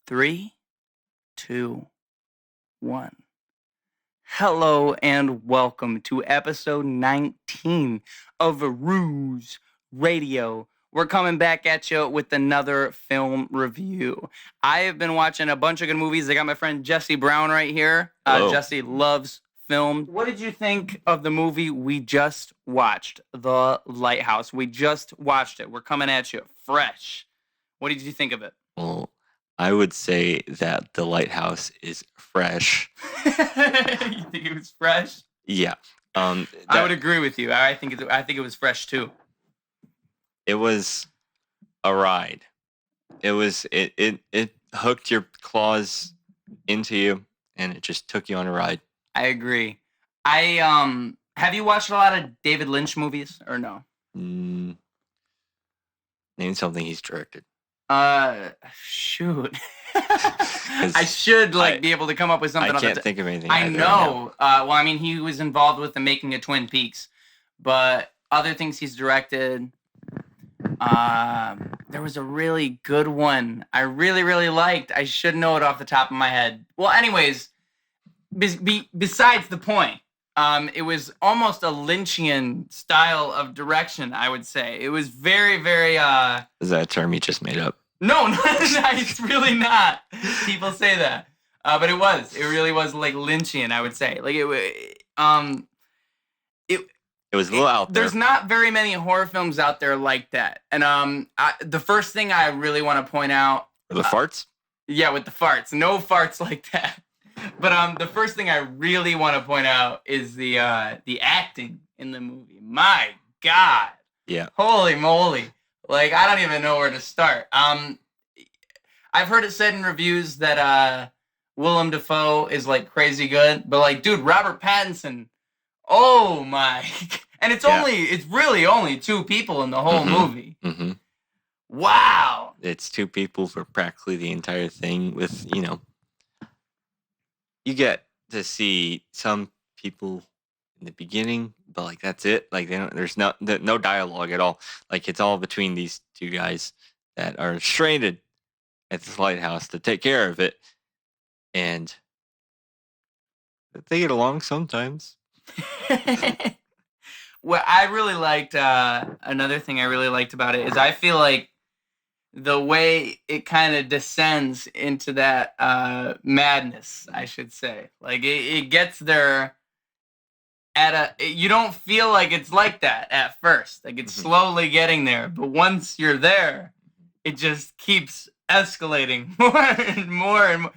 Three, two, one. Hello and welcome to episode 19 of Ruse Radio. We're coming back at you with another film review. I have been watching a bunch of good movies. I got my friend Jesse Brown right here. Jesse loves film. What did you think of the movie we just watched, The Lighthouse? We just watched it. We're coming at you fresh. What did you think of it? Well, I would say that The Lighthouse is fresh. You think it was fresh? Yeah. I would agree with you. I think it was fresh too. It was a ride. It hooked your claws into you and it just took you on a ride. I agree. Have you watched a lot of David Lynch movies or no? Name something he's directed. Shoot. I should be able to come up with something. I can't think of anything. I know. Well, I mean, he was involved with the making of Twin Peaks, but other things he's directed. There was a really good one I really, really liked. I should know it off the top of my head. Well, anyways, besides the point. It was almost a Lynchian style of direction, I would say. It was very, very... Is that a term you just made up? No, it's really not. People say that. But it was. It really was like Lynchian, I would say. Like, it was a little out there. There's not very many horror films out there like that. And the first thing I really want to point out... The farts? Yeah, with the farts. No farts like that. But the first thing I really want to point out is the acting in the movie. My God. Yeah. Holy moly. Like, I don't even know where to start. I've heard it said in reviews that Willem Dafoe is like crazy good, but like, dude, Robert Pattinson. Oh my. And it's really only two people in the whole movie. Mm-hmm. Wow. It's two people for practically the entire thing with, you get to see some people in the beginning, but like that's it. Like there's no dialogue at all. Like it's all between these two guys that are stranded at this lighthouse to take care of it, and they get along sometimes. What I really liked, another thing I really liked about it is I feel like the way it kind of descends into that madness, I should say. Like, it gets there you don't feel like it's like that at first. Like, it's slowly getting there. But once you're there, it just keeps escalating more and more and more.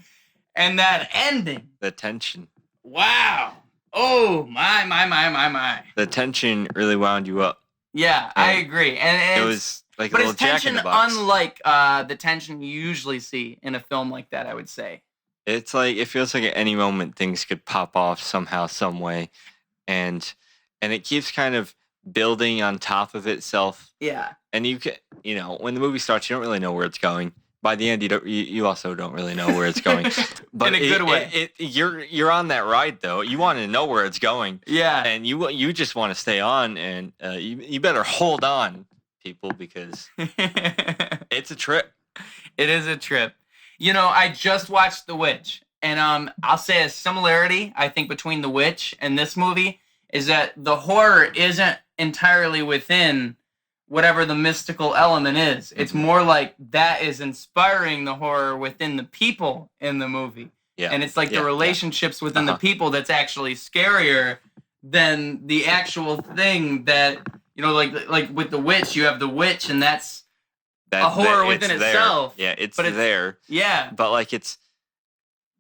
And that ending. The tension. Wow. Oh, my. The tension really wound you up. Yeah, I agree. And it was... Like but a little it's tension Jack in the Box. Unlike the tension you usually see in a film like that, I would say. It's like it feels like at any moment things could pop off somehow, some way, and it keeps kind of building on top of itself. Yeah. And you can, when the movie starts, you don't really know where it's going. By the end, you also don't really know where it's going. But in a good way. You're on that ride though. You want to know where it's going. Yeah. And you just want to stay on, and you better hold on, people, because it's a trip. It is a trip. I just watched The Witch, and I'll say a similarity I think between The Witch and this movie is that the horror isn't entirely within whatever the mystical element is. It's more like that is inspiring the horror within the people in the movie. Yeah. And it's like the relationships within the people that's actually scarier than the actual thing that, like with The Witch, you have the witch, and that's a horror within itself. Yeah, it's there. Yeah. But like it's,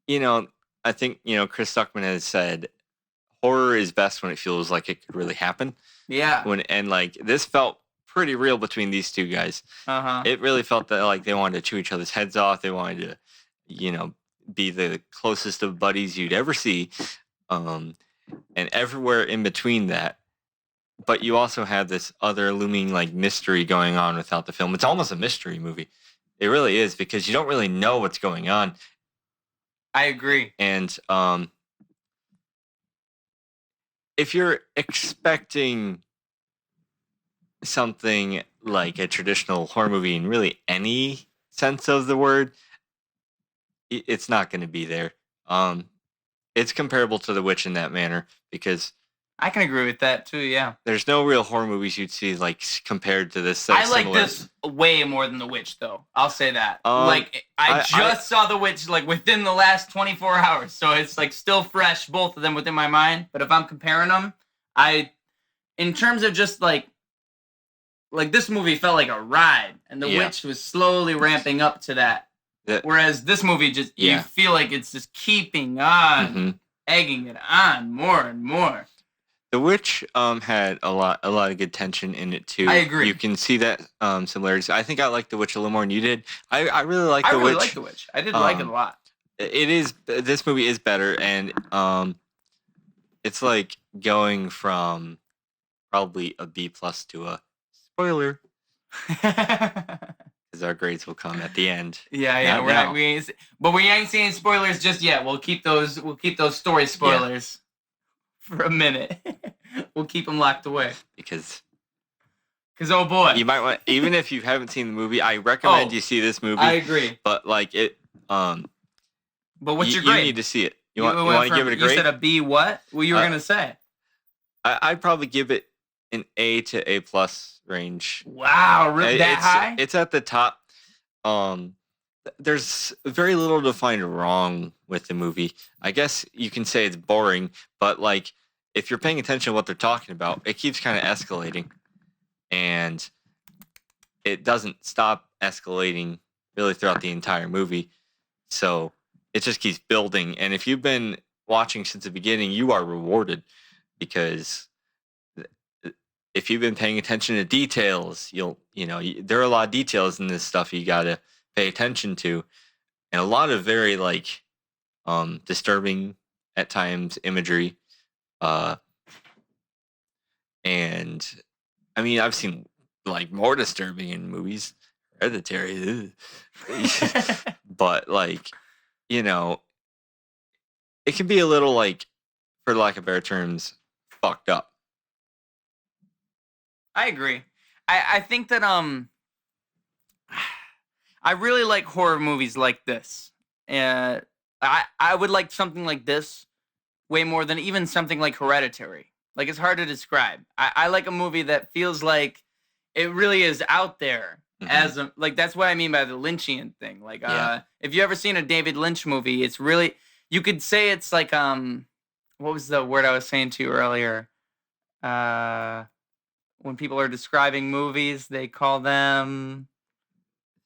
I think, Chris Stuckman has said horror is best when it feels like it could really happen. Yeah. And like this felt pretty real between these two guys. Uh-huh. It really felt that like they wanted to chew each other's heads off. They wanted to, be the closest of buddies you'd ever see. And everywhere in between that. But you also have this other looming like mystery going on without the film. It's almost a mystery movie. It really is, because you don't really know what's going on. I agree. And if you're expecting something like a traditional horror movie in really any sense of the word, it's not going to be there. It's comparable to The Witch in that manner because I can agree with that too. Yeah, there's no real horror movies you'd see like compared to this. I like this way more than The Witch, though. I'll say that. I saw The Witch like within the last 24 hours, so it's like still fresh, both of them within my mind. But if I'm comparing them, in terms of just like this movie felt like a ride, and The Witch was slowly ramping up to that. Whereas this movie just you feel like it's just keeping on, egging it on more and more. The Witch had a lot of good tension in it too. I agree. You can see that similarities. I think I liked The Witch a little more than you did. I really like The Witch. I really like The Witch. I did like it a lot. This movie is better, and it's like going from probably a B+ to a spoiler. Because our grades will come at the end. Yeah. We ain't seeing spoilers just yet. We'll keep those story spoilers for a minute. We'll keep them locked away. Because oh boy, you might want, even if you haven't seen the movie, I recommend you see this movie. I agree. But like it, but what's your grade? You need to see it. You want to give it a grade? You said a B. What? What you were gonna say? I'd probably give it an A to A+ range. Wow, really that high? It's at the top. There's very little to find wrong with the movie. I guess you can say it's boring, but like if you're paying attention to what they're talking about, it keeps kind of escalating, and it doesn't stop escalating really throughout the entire movie. So it just keeps building, and if you've been watching since the beginning, you are rewarded, because if you've been paying attention to details, there are a lot of details in this stuff you got to pay attention to, and a lot of very like disturbing at times imagery. And I mean, I've seen like more disturbing in movies, Hereditary, but like, it can be a little like, for lack of better terms, fucked up. I agree. I think that I really like horror movies like this. I would like something like this way more than even something like Hereditary. Like, it's hard to describe. I like a movie that feels like it really is out there. That's what I mean by the Lynchian thing. Like, if you ever seen a David Lynch movie, it's really, you could say it's like, what was the word I was saying to you earlier? When people are describing movies, they call them...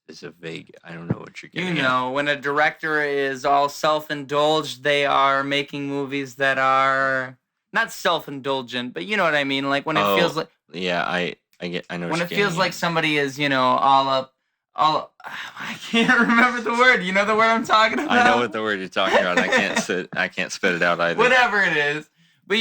It's a vague... I don't know what you're getting at. When a director is all self-indulged, they are making movies that are not self-indulgent, but you know what I mean? Like when it feels like... Yeah, I know when it feels like somebody is, all up... I can't remember the word. You know the word I'm talking about? I know what the word you're talking about. I can't spit it out either. Whatever it is. But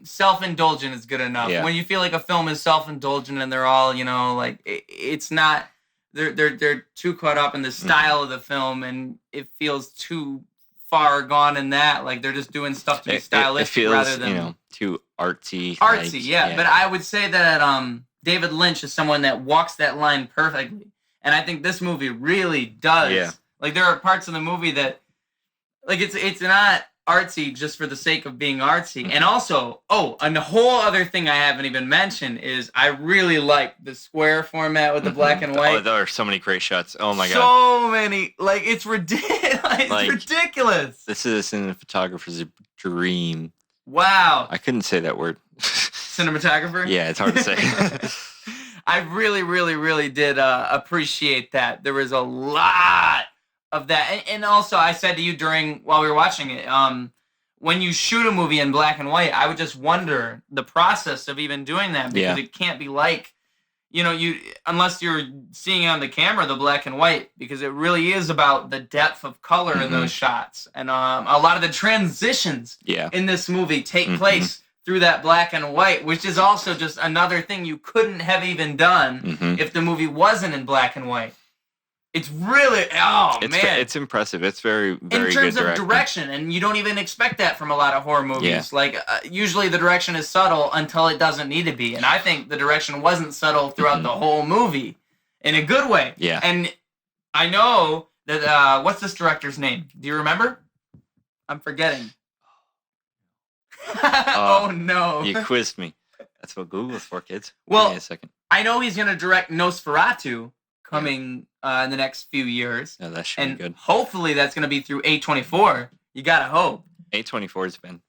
self-indulgent is good enough. Yeah. When you feel like a film is self-indulgent and they're all, like it's not, they're too caught up in the style of the film, and it feels too far gone in that. Like they're just doing stuff to be stylistic, it feels, rather than too artsy. Artsy, yeah. But I would say that David Lynch is someone that walks that line perfectly, and I think this movie really does. Yeah. Like there are parts of the movie that, like it's not artsy just for the sake of being artsy. And also, and the whole other thing I haven't even mentioned is I really like the square format with the black and white. Oh, there are so many great shots. Oh my god. So many. Like, it's ridiculous. It's ridiculous. This is a cinematographer's dream. Wow. I couldn't say that word. Cinematographer? Yeah, it's hard to say. I really, really, really did appreciate that. There was a lot of that. And also, I said to you while we were watching it, when you shoot a movie in black and white, I would just wonder the process of even doing that, because it can't be like, unless you're seeing on the camera the black and white, because it really is about the depth of color in those shots. And a lot of the transitions in this movie take place through that black and white, which is also just another thing you couldn't have even done if the movie wasn't in black and white. It's really, man. It's impressive. It's very, very good in terms of direction, and you don't even expect that from a lot of horror movies. Yeah. Like, usually the direction is subtle until it doesn't need to be, and I think the direction wasn't subtle throughout the whole movie in a good way. Yeah. And I know What's this director's name? Do you remember? I'm forgetting. Oh no! You quizzed me. That's what Google's for, kids. Well, give me a second. I know he's gonna direct Nosferatu coming in the next few years. No, that should be good. Hopefully, that's gonna be through A24. You gotta hope. A24's been.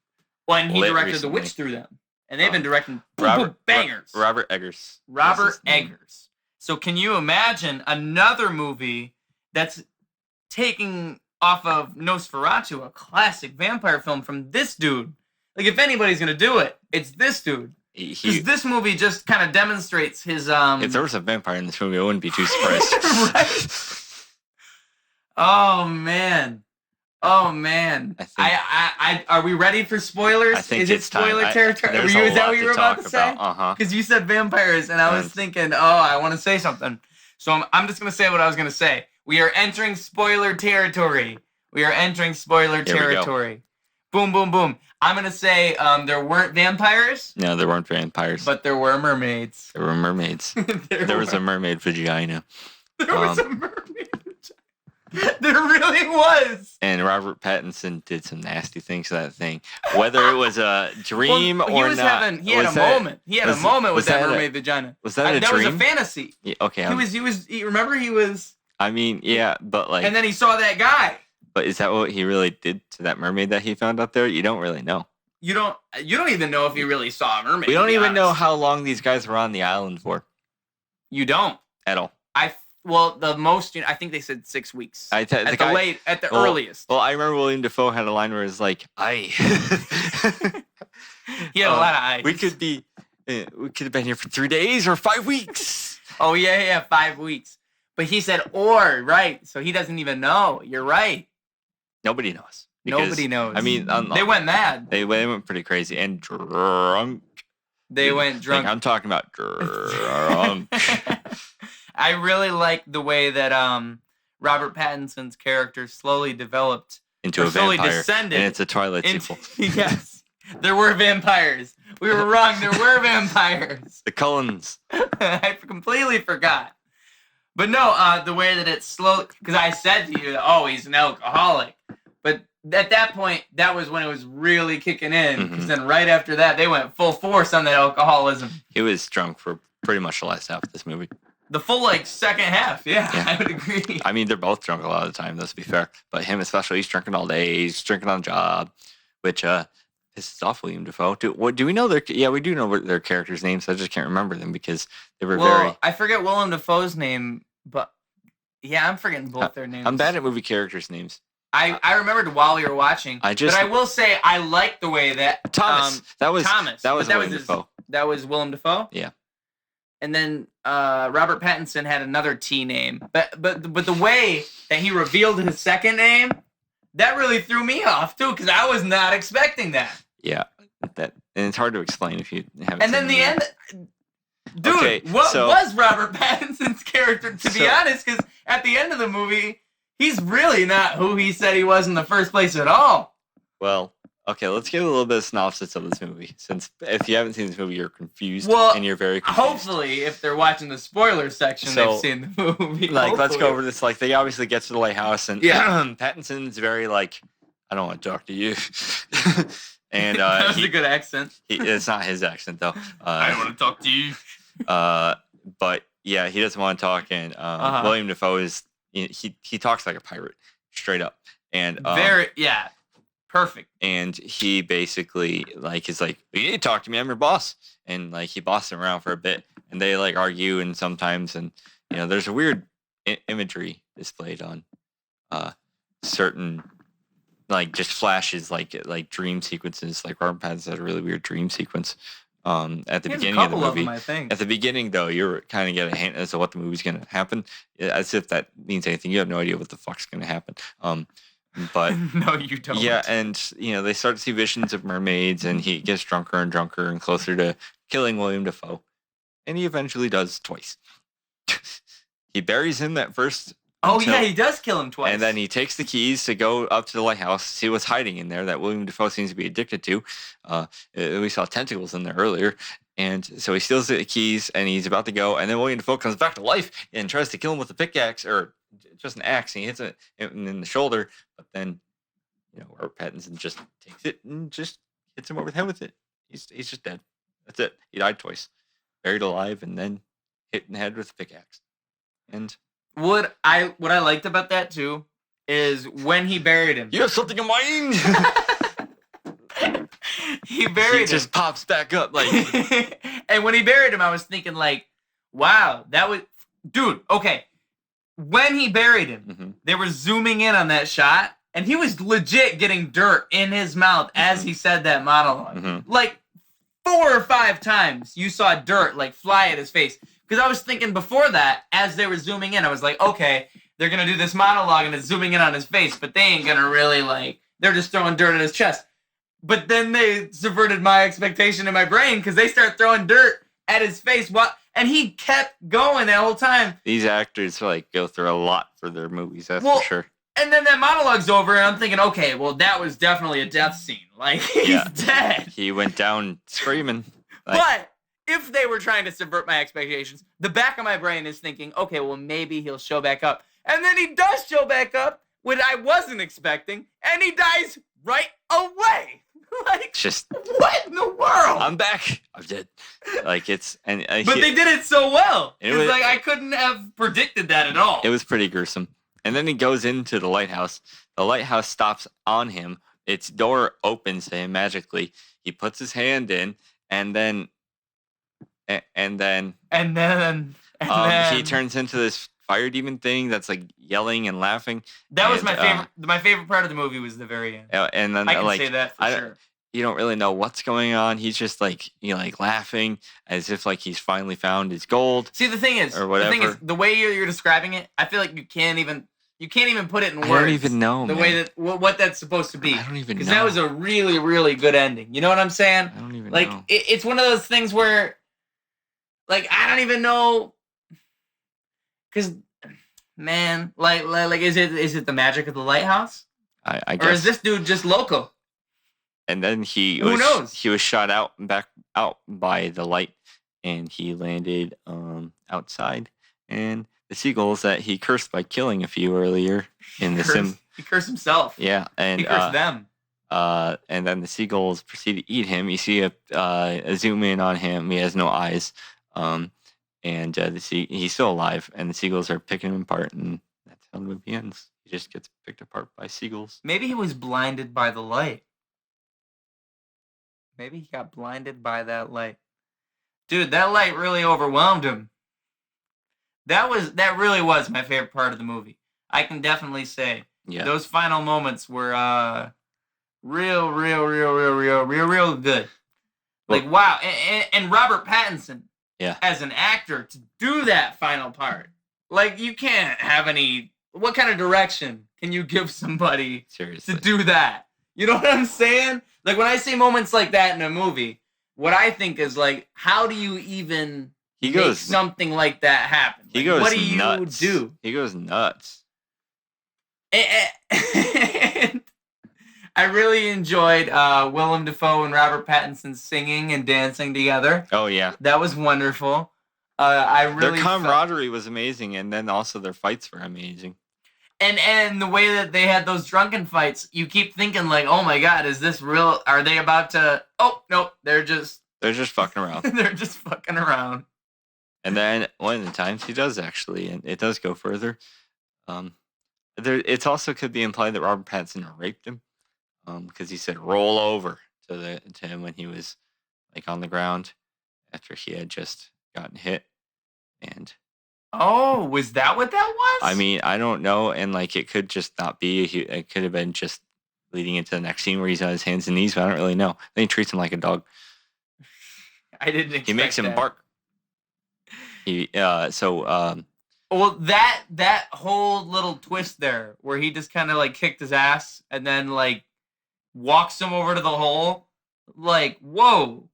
Well, and he directed The Witch through them, and they've been directing bangers. Robert Eggers. Robert Eggers. So, can you imagine another movie that's taking off of Nosferatu, a classic vampire film from this dude? Like, if anybody's gonna do it, it's this dude. Because this movie just kind of demonstrates his. If there was a vampire in this movie, I wouldn't be too surprised. Right? Oh man! Are we ready for spoilers? I think is it spoiler territory? Is that what you were about to say? Because you said vampires, and I was thinking, I want to say something. So I'm just gonna say what I was gonna say. We are entering spoiler territory. Boom, boom, boom. I'm going to say there weren't vampires. No, there weren't vampires. But there were mermaids. There were mermaids. there was a mermaid vagina. There was a mermaid vagina. There really was. And Robert Pattinson did some nasty things to that thing. Whether it was a dream or not. He had a moment. He had a moment with that mermaid vagina. Was that a dream? That was a fantasy. Yeah, okay. Remember he was... I mean, yeah, but like... And then he saw that guy. But is that what he really did to that mermaid that he found out there? You don't really know. You don't even know if he really saw a mermaid. We don't even know how long these guys were on the island for. You don't at all. The most I think they said 6 weeks. At the earliest. Well, I remember William Dafoe had a line where it's like, "I." He had a lot of eyes. We could have been here for 3 days or 5 weeks. Oh yeah, 5 weeks. But he said "or," right? So he doesn't even know. You're right. Nobody knows. Nobody knows. I mean, they went mad. They went pretty crazy and drunk. They went drunk. I'm talking about drunk. I really like the way that Robert Pattinson's character slowly developed into a vampire, descended, and it's a Twilight sequel. Yes, there were vampires. We were wrong. There were vampires. The Cullens. I completely forgot. But no, the way that it's slow, because I said to you, he's an alcoholic. But at that point, that was when it was really kicking in. Because then right after that, they went full force on that alcoholism. He was drunk for pretty much the last half of this movie. The full, second half, yeah, I would agree. I mean, they're both drunk a lot of the time, let's be fair. But him especially, he's drinking all day. He's drinking on the job, which pisses off William Dafoe. Do we know we do know their characters' names. I just can't remember them because they were very... I forget Willem Dafoe's name, but yeah, I'm forgetting both their names. I'm bad at movie characters' names. I remembered while we were watching, but I will say I like the way that... Thomas. That was Willem Dafoe. That was Willem Dafoe? Yeah. And then Robert Pattinson had another T name. But the way that he revealed his second name, that really threw me off, too, because I was not expecting that. Yeah. And it's hard to explain if you haven't And then the end... Dude, what was Robert Pattinson's character, to be honest? Because at the end of the movie, he's really not who he said he was in the first place at all. Well, okay, let's give a little bit of synopsis of this movie. Since if you haven't seen this movie, you're confused and you're very confused. Hopefully, if they're watching the spoiler section, they've seen the movie. Let's go over this. They obviously get to the lighthouse, and Pattinson's very I don't want to talk to you. And that was a good accent. It's not his accent, though. I don't want to talk to you. But yeah, he doesn't want to talk, and William Dafoe is he talks like a pirate, straight up, and perfect. And he basically is like, you need to talk to me, I'm your boss, and he bosses him around for a bit, and they argue, and sometimes, and there's a weird imagery displayed on certain just flashes, like dream sequences. Robert Pattinson had a really weird dream sequence. At the beginning of the movie, I think. At the beginning, though, you're kind of get a hint as to what the movie's going to happen, as if that means anything. You have no idea what the fuck's going to happen. But no, you don't. Yeah, and they start to see visions of mermaids, and he gets drunker and drunker and closer to killing William Dafoe, and he eventually does twice. He buries him that first Oh, yeah, he does kill him twice. And then he takes the keys to go up to the lighthouse, see what's hiding in there that William Dafoe seems to be addicted to. We saw tentacles in there earlier. And so he steals the keys, and he's about to go. And then William Dafoe comes back to life and tries to kill him with a pickaxe, or just an axe, and he hits it in the shoulder. But then, Robert Pattinson just takes it and just hits him over the head with it. He's just dead. That's it. He died twice. Buried alive, and then hit in the head with a pickaxe. And... What I liked about that too is when he buried him. You have something in mind. He buried him. He just pops back up like. And when he buried him, I was thinking like, wow, that was, dude. Okay, when he buried him, they were zooming in on that shot, and he was legit getting dirt in his mouth as he said that monologue. Like 4 or 5 times, you saw dirt like fly at his face. Because I was thinking before that, as they were zooming in, I was like, okay, they're going to do this monologue and it's zooming in on his face, but they ain't going to really, they're just throwing dirt at his chest. But then they subverted my expectation in my brain because they start throwing dirt at his face. And he kept going that whole time. These actors, go through a lot for their movies, that's for sure. And then that monologue's over, and I'm thinking, okay, well, that was definitely a death scene. He's dead. He went down screaming. But... if they were trying to subvert my expectations, the back of my brain is thinking, okay, well, maybe he'll show back up. And then he does show back up, which I wasn't expecting, and he dies right away. Just what in the world? I'm back. I'm dead. But they did it so well. It's I couldn't have predicted that at all. It was pretty gruesome. And then he goes into the lighthouse. The lighthouse stops on him. Its door opens to him magically. He puts his hand in, and then he turns into this fire demon thing that's yelling and laughing. That was my favorite. My favorite part of the movie was the very end. And then I can say that for sure. You don't really know what's going on. He's just laughing as if he's finally found his gold. See, the thing is, the way you're describing it, I feel like you can't even put it in words. I don't even know the way that what that's supposed to be. I don't even know, because that was a really, really good ending. You know what I'm saying? I don't even know. It's one of those things where. I don't even know, because, man, is it the magic of the lighthouse? I guess. Or is this dude just local? And then who knows? He was shot back out by the light, and he landed outside. And the seagulls that he cursed by killing a few earlier in the sim. He cursed himself. Yeah, and he cursed them. And then the seagulls proceed to eat him. You see a zoom in on him. He has no eyes. He's still alive, and the seagulls are picking him apart, and that's how the movie ends. He just gets picked apart by seagulls. Maybe he was blinded by the light. Maybe he got blinded by that light. Dude, that light really overwhelmed him. That really was my favorite part of the movie. I can definitely say those final moments were real good. Wow, and Robert Pattinson. Yeah. As an actor, to do that final part. You can't have any... What kind of direction can you give somebody Seriously. to do that? You know what I'm saying? When I see moments like that in a movie, what I think is, how do you even make something like that happen? What do you do? He goes nuts. And I really enjoyed Willem Dafoe and Robert Pattinson singing and dancing together. Oh, yeah. That was wonderful. Their camaraderie was amazing, and then also their fights were amazing. And the way that they had those drunken fights, you keep thinking, oh my God, is this real? Are they about to... Oh, no, they're just fucking around. They're just fucking around. And then one of the times he does, actually, and it does go further. It also could be implied that Robert Pattinson raped him. Because he said roll over to him when he was on the ground after he had just gotten hit. And was that what that was? I mean, I don't know, and it could just not be. It could have been just leading into the next scene where he's on his hands and knees, but I don't really know. Then he treats him like a dog. I didn't expect He makes him bark. Well, that whole little twist there, where he just kind of kicked his ass and then walks him over to the hole, whoa,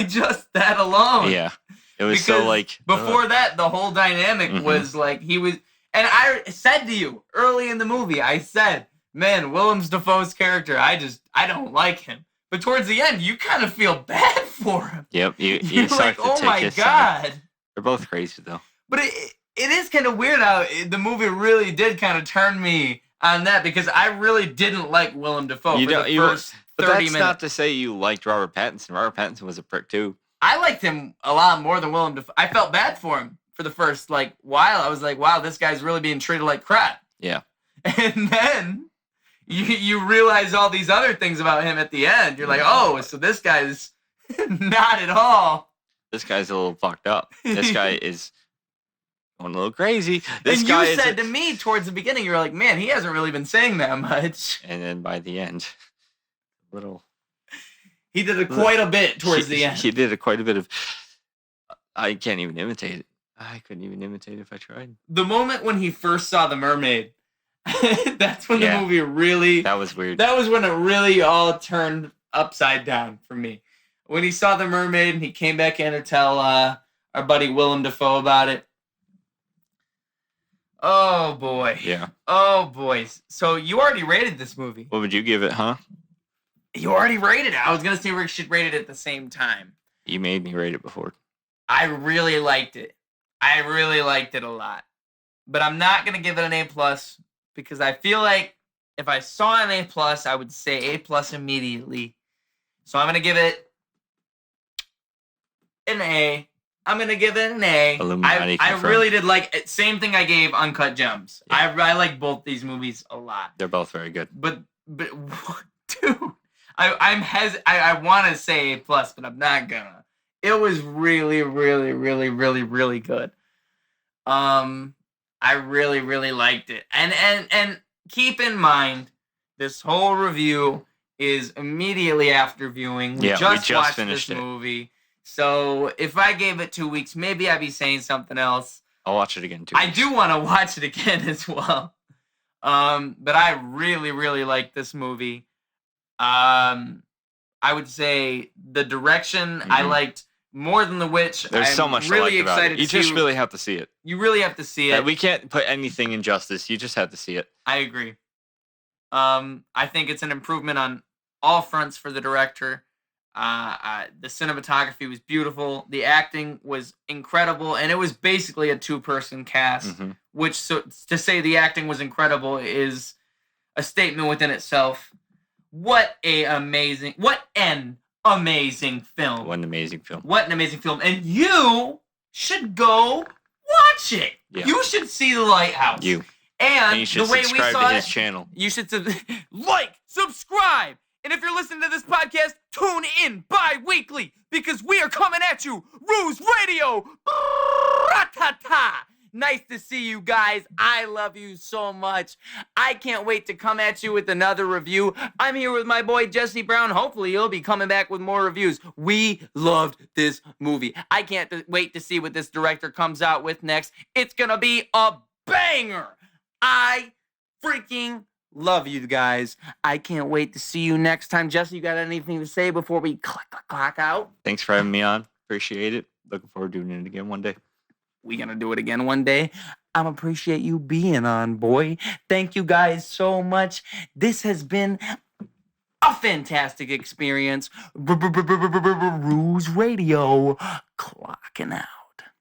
just that alone. Yeah, it was because before that, the whole dynamic was he was, And I said to you early in the movie, I said, man, Willem Dafoe's character, I don't like him. But towards the end, you kind of feel bad for him. Yep, You're like, oh my God. They're both crazy, though. But it is kind of weird how the movie really did kind of turn me on that, because I really didn't like Willem Dafoe for the first 30 minutes. But that's not to say you liked Robert Pattinson. Robert Pattinson was a prick, too. I liked him a lot more than Willem Dafoe. I felt bad for him for the first while. I was like, wow, this guy's really being treated like crap. Yeah. And then you realize all these other things about him at the end. You're like, oh, so this guy's not at all. This guy's a little fucked up. This guy is going a little crazy. This and guy you said to me towards the beginning, you were like, man, he hasn't really been saying that much. And then by the end, he did quite a bit towards the end. He did quite a bit of... I can't even imitate it. I couldn't even imitate it if I tried. The moment when he first saw the mermaid, that's when the movie really... That was weird. That was when it really all turned upside down for me. When he saw the mermaid and he came back in to tell our buddy Willem Dafoe about it. Oh, boy. Yeah. Oh, boys. So you already rated this movie. What would you give it, huh? You already rated it. I was going to say we should rate it at the same time. You made me rate it before. I really liked it. I really liked it a lot. But I'm not going to give it an A+, because I feel like if I saw an A+, I would say A+ immediately. So I'm going to give it an A. I'm going to give it an A. I really did like it. Same thing I gave Uncut Gems. Yeah. I like both these movies a lot. They're both very good. But dude, I want to say A+, but I'm not gonna. It was really, really, really, really, really good. I really, really liked it. And keep in mind, this whole review is immediately after viewing. We just watched this movie. So if I gave it 2 weeks, maybe I'd be saying something else. I'll watch it again, 2 weeks. I do want to watch it again as well. But I really, really like this movie. I would say the direction I liked more than The Witch. There's so much really to like about it. You just really have to see it. You really have to see it. We can't put anything in justice. You just have to see it. I agree. I think it's an improvement on all fronts for the director. The cinematography was beautiful. The acting was incredible, and it was basically a 2-person cast. Which, so to say the acting was incredible is a statement within itself. What an amazing film. What an amazing film. And you should go watch it. Yeah. You should see The Lighthouse. And you should the way subscribe we saw to his channel. You should subscribe. And if you're listening to this podcast, tune in bi-weekly, because we are coming at you. Ruse Radio. Nice to see you guys. I love you so much. I can't wait to come at you with another review. I'm here with my boy Jesse Brown. Hopefully he'll be coming back with more reviews. We loved this movie. I can't wait to see what this director comes out with next. It's gonna be a banger. I freaking love you guys. I can't wait to see you next time. Jesse, you got anything to say before we clock out? Thanks for having me on. Appreciate it. Looking forward to doing it again one day. We gonna do it again one day. I appreciate you being on, boy. Thank you guys so much. This has been a fantastic experience. Ruse Radio, clocking out.